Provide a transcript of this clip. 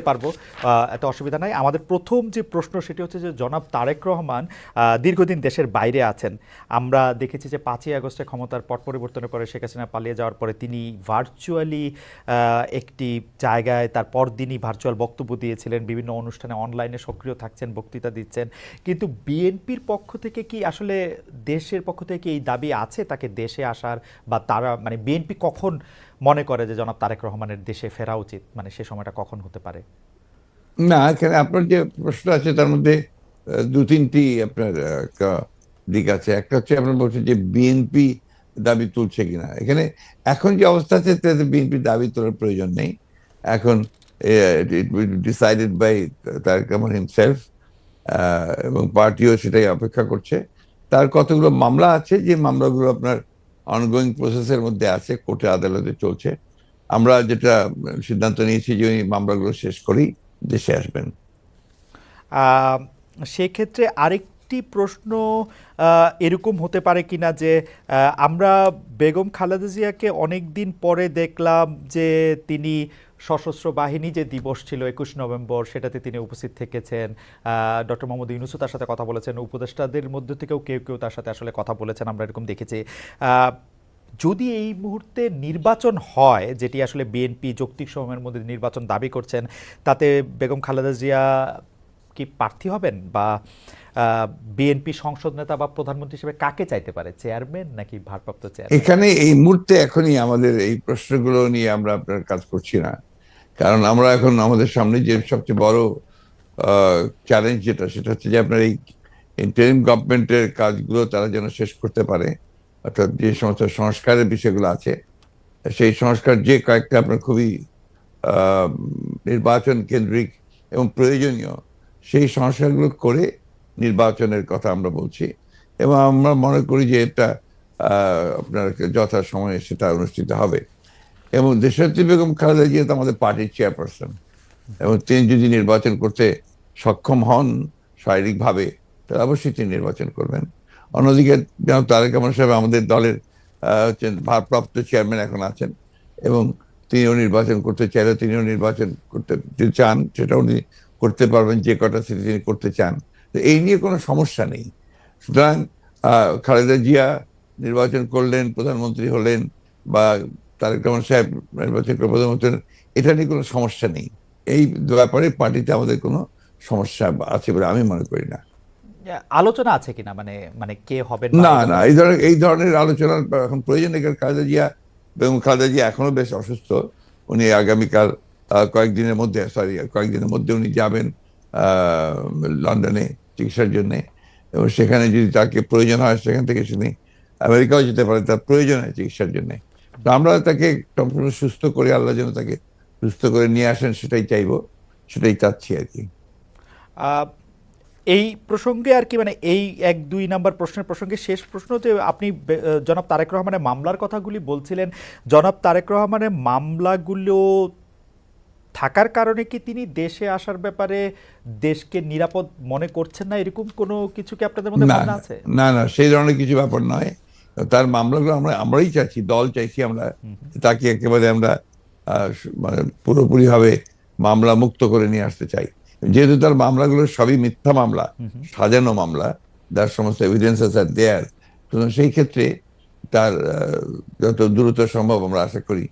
পারবো, এত অসুবিধা নাই। আমাদের প্রথম যে প্রশ্ন সেটি হচ্ছে যে জনাব তারেক রহমান দীর্ঘদিন দেশের বাইরে আছেন। আমরা দেখেছি যে 5ই আগস্টে ক্ষমতার পট পরিবর্তনের পরে শেখ হাসিনা পালিয়ে যাওয়ার পরে তিনি ভার্চুয়ালি একটি জায়গায় তার পরদিনই ভার্চুয়াল বক্তব্য দিয়েছিলেন, বিভিন্ন অনুষ্ঠানে অনলাইনে সক্রিয় থাকছেন, বক্তৃতা দিচ্ছেন। কিন্তু বিএনপির পক্ষ থেকে কি আসলে দেশের পক্ষ থেকে কি এই দাবি আছে তাকে দেশে আসার, বা তারা মানে বিএনপি কখন মনে করে যে জনাব তারেক রহমানের দেশে ফেরা উচিত, মানে সে সময়টা কখন হতে পারে? না, এখানে আপনার যে প্রশ্ন আছে তার মধ্যে দু তিনটি আপনার দিক আছে। একটা হচ্ছে আপনার বলছেন যে বিএনপি দাবি তুলছে কিনা। এখানে এখন যে অবস্থা আছে তাতে বিএনপি দাবি তোলার প্রয়োজন নেই। এখন it will decided by Tarique Rahman himself, এবং পার্টিও সেটাই অপেক্ষা করছে। তার কতগুলো মামলা আছে, যে মামলাগুলো আপনার অনগোয়িং প্রসেসের মধ্যে আছে, কোর্টে আদালতে চলছে। আমরা যেটা সিদ্ধান্ত নিয়েছি যে ওই মামলাগুলো শেষ করেই দেশে আসবেন। আহ, সেক্ষেত্রে আরেকটি প্রশ্ন এরকম হতে পারে কিনা যে আমরা বেগম খালেদা জিয়াকে অনেক দিন পরে দেখলাম যে তিনি সশস্ত্র বাহিনী যে দিবস ছিল 21 নভেম্বর, সেটাতে তিনি উপস্থিত থেকেছেন। ডক্টর মোহাম্মদ ইউনূসও তার সাথে কথা বলেছেন, উপদেষ্টাদের মধ্যে থেকেও কেউ কেউ তার সাথে আসলে কথা বলেছেন, আমরা এরকম দেখেছি। যদি এই মুহূর্তে নির্বাচন হয়, যেটি আসলে বিএনপি যৌক্তিক সময়ের মধ্যে নির্বাচন দাবি করছেন, তাতে বেগম খালেদা জিয়া কি প্রার্থী হবেন, বা বিএনপি সংসদ নেতা বা প্রধানমন্ত্রী হিসেবে কাকে চাইতে পারে, চেয়ারম্যান নাকি ভারপ্রাপ্ত চেয়ারম্যান? এখানে এই মুহূর্তে এখনই আমাদের এই প্রশ্নগুলো নিয়ে আমরা আপনার কাজ করছি না। কারণ আমরা এখন আমাদের সামনে যে সবচেয়ে বড় চ্যালেঞ্জ যেটা, সেটা হচ্ছে যে আপনার এই ইন্টারিম গভর্নমেন্টের কাজগুলো তারা যেন শেষ করতে পারে। অর্থাৎ যে সমস্ত সংস্কারের বিষয়গুলো আছে, সেই সংস্কার যে কয়েকটা আপনার খুবই আহ, নির্বাচন কেন্দ্রিক এবং প্রয়োজনীয়, সেই সংস্কারগুলো করে নির্বাচনের কথা আমরা বলছি। এবং আমরা মনে করি যে এটা আপনার যথা সময়ে সেটা অনুষ্ঠিত হবে। এবং দেশনেত্রী বেগম খালেদা জিয়া তো আমাদের পার্টির চেয়ারপারসন, এবং তিনি যদি নির্বাচন করতে সক্ষম হন শারীরিকভাবে, তাহলে অবশ্যই তিনি নির্বাচন করবেন। অন্যদিকে যেমন তারেক রহমান সাহেব আমাদের দলের হচ্ছেন ভারপ্রাপ্ত চেয়ারম্যান এখন আছেন, এবং তিনিও নির্বাচন করতে চাইলে তিনিও নির্বাচন করতে যদি চান সেটা উনি করতে পারবেন, যে কটা সিটি তিনি করতে চান। তো এই নিয়ে কোনো সমস্যা নেই। সুতরাং খালেদা জিয়া নির্বাচন করলেন, প্রধানমন্ত্রী হলেন, বা তারেক রহমান সাহেব নির্বাচন করে প্রধানমন্ত্রী হলেন, এটা নিয়ে কোনো সমস্যা নেই। এই ব্যাপারে পার্টিতে আমাদের কোনো সমস্যা আছে বলে আমি মনে করি না। আলোচনা আছে কিনা, মানে মানে কে হবেন বা না, এই না, ব্যাপারে? এই ধরনের আলোচনার এখন প্রয়োজন নেই। কারণ খালেদা জিয়া, বেগম খালেদা জিয়া এখনো বেশ অসুস্থ। উনি আগামীকাল কয়েকদিনের মধ্যে উনি যাবেন আহ, লন্ডনে চিকিৎসার জন্য। এবং সেখানে যদি তাকে প্রয়োজন হয়, সেখান থেকে তিনি আমেরিকাও যেতে পারেন, তার প্রয়োজন হয় চিকিৎসার জন্য। তো আমরা তাকে সম্পূর্ণ সুস্থ করে, আল্লাহ যেন তাকে সুস্থ করে নিয়ে আসেন, সেটাই চাইবো, সেটাই চাচ্ছি আর কি। আহ, এই প্রসঙ্গে আর কি, মানে এই 1-2 নাম্বার প্রশ্নের প্রসঙ্গে শেষ প্রশ্ন, যে আপনি জনাব তারেক রহমানের মামলার কথাগুলি বলছিলেন, জনাব তারেক রহমানের মামলাগুলো থাকার কারণে কি তিনি দেশে আসার ব্যাপারে দেশকে নিরাপদ মনে করছেন না, এরকম কোনো কিছু কি আপনাদের মধ্যে না, ভাবনা না, আছে? না, না, সেই ধরনের কিছু ব্যাপার নয়। তার মামলাগুলো আমরাই চাইছি, দল চাইছি আমরা, তাকে একেবারে আমরা মানে পুরোপুরি ভাবে মামলা মুক্ত করে নিয়ে আসতে চাই। যেহেতু তার মামলাগুলো সবই মিথ্যা মামলা, সাজানো মামলা, যার সমস্ত এভিডেন্সেস আর দেয়ার, সেই ক্ষেত্রে তার যত দ্রুত সম্ভব আমরা আশা করি